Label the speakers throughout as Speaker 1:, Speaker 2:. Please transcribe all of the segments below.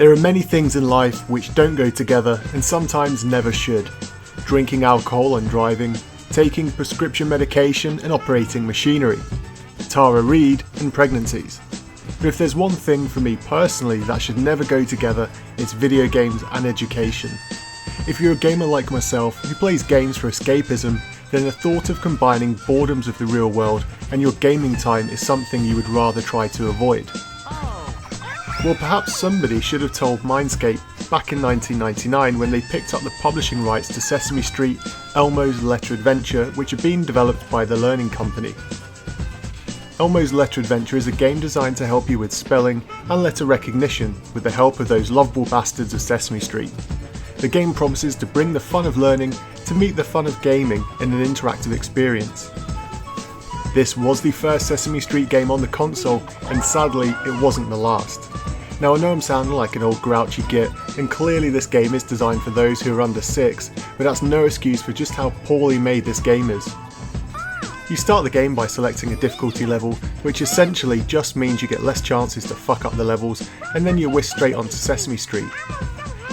Speaker 1: There are many things in life which don't go together and sometimes never should. Drinking alcohol and driving, taking prescription medication and operating machinery, Tara Reid and pregnancies. But if there's one thing for me personally that should never go together, it's video games and education. If you're a gamer like myself who plays games for escapism, then the thought of combining boredoms of the real world and your gaming time is something you would rather try to avoid. Well, perhaps somebody should have told Mindscape back in 1999 when they picked up the publishing rights to Sesame Street Elmos Letter Adventure, which had been developed by the Learning Company. Elmo's Letter Adventure is a game designed to help you with spelling and letter recognition with the help of those lovable bastards of Sesame Street. The game promises to bring the fun of learning to meet the fun of gaming in an interactive experience. This was the first Sesame Street game on the console, and sadly it wasn't the last. Now I know I'm sounding like an old grouchy git, and clearly this game is designed for those who are under 6, but that's no excuse for just how poorly made this game is. You start the game by selecting a difficulty level, which essentially just means you get less chances to fuck up the levels, and then you're whisked straight onto Sesame Street.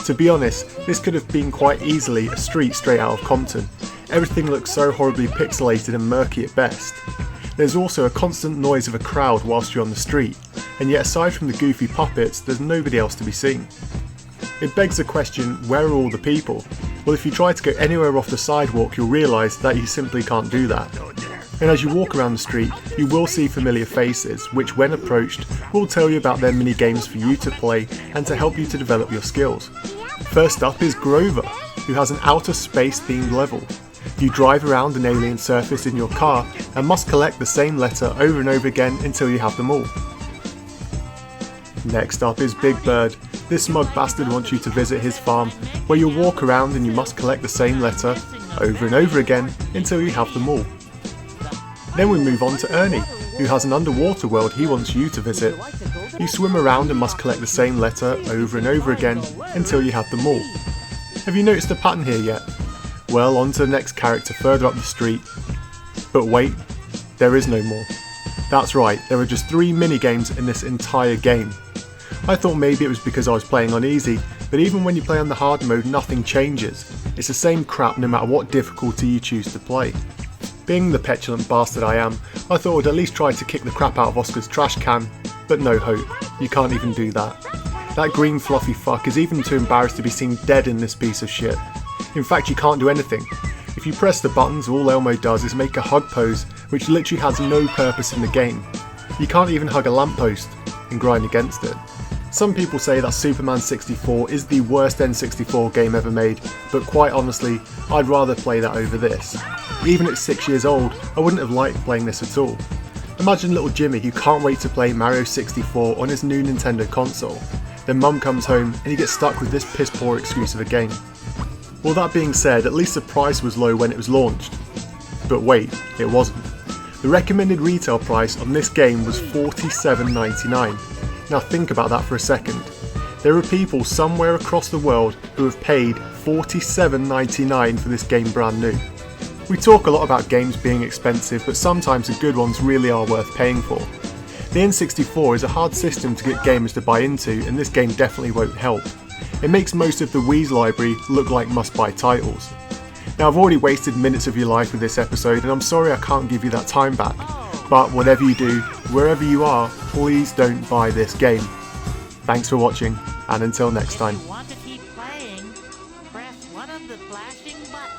Speaker 1: To be honest, this could have been quite easily a street straight out of Compton. Everything looks so horribly pixelated and murky at best. There's also a constant noise of a crowd whilst you're on the street, and yet aside from the goofy puppets, there's nobody else to be seen. It begs the question, where are all the people? Well, if you try to go anywhere off the sidewalk, you'll realise that you simply can't do that. And as you walk around the street, you will see familiar faces, which when approached, will tell you about their mini-games for you to play and to help you to develop your skills. First up is Grover, who has an outer space themed level. You drive around an alien surface in your car and must collect the same letter over and over again until you have them all. Next up is Big Bird. This smug bastard wants you to visit his farm, where you'll walk around and you must collect the same letter over and over again until you have them all. Then we move on to Ernie, who has an underwater world he wants you to visit. You swim around and must collect the same letter over and over again until you have them all. Have you noticed a pattern here yet? Well, on to the next character further up the street. But wait, there is no more. That's right, there are just 3 minigames in this entire game. I thought maybe it was because I was playing on easy, but even when you play on the hard mode, nothing changes. It's the same crap no matter what difficulty you choose to play. Being the petulant bastard I am, I thought I'd at least try to kick the crap out of Oscar's trash can, but no hope, you can't even do that. That green fluffy fuck is even too embarrassed to be seen dead in this piece of shit. In fact, you can't do anything. If you press the buttons, all Elmo does is make a hug pose, which literally has no purpose in the game. You can't even hug a lamppost and grind against it. Some people say that Superman 64 is the worst N64 game ever made, but quite honestly, I'd rather play that over this. Even at 6 years old, I wouldn't have liked playing this at all. Imagine little Jimmy who can't wait to play Mario 64 on his new Nintendo console. Then mum comes home and he gets stuck with this piss poor excuse of a game. Well, that being said, at least the price was low when it was launched. But wait, it wasn't. The recommended retail price on this game was $47.99. Now think about that for a second. There are people somewhere across the world who have paid $47.99 for this game brand new. We talk a lot about games being expensive, but sometimes the good ones really are worth paying for. The N64 is a hard system to get gamers to buy into, and this game definitely won't help. It makes most of the Wii's library look like must-buy titles. Now I've already wasted minutes of your life with this episode, and I'm sorry I can't give you that time back. But whatever you do, wherever you are, please don't buy this game. Thanks for watching, and until next time.
Speaker 2: If you want to keep playing, press one of the flashing buttons.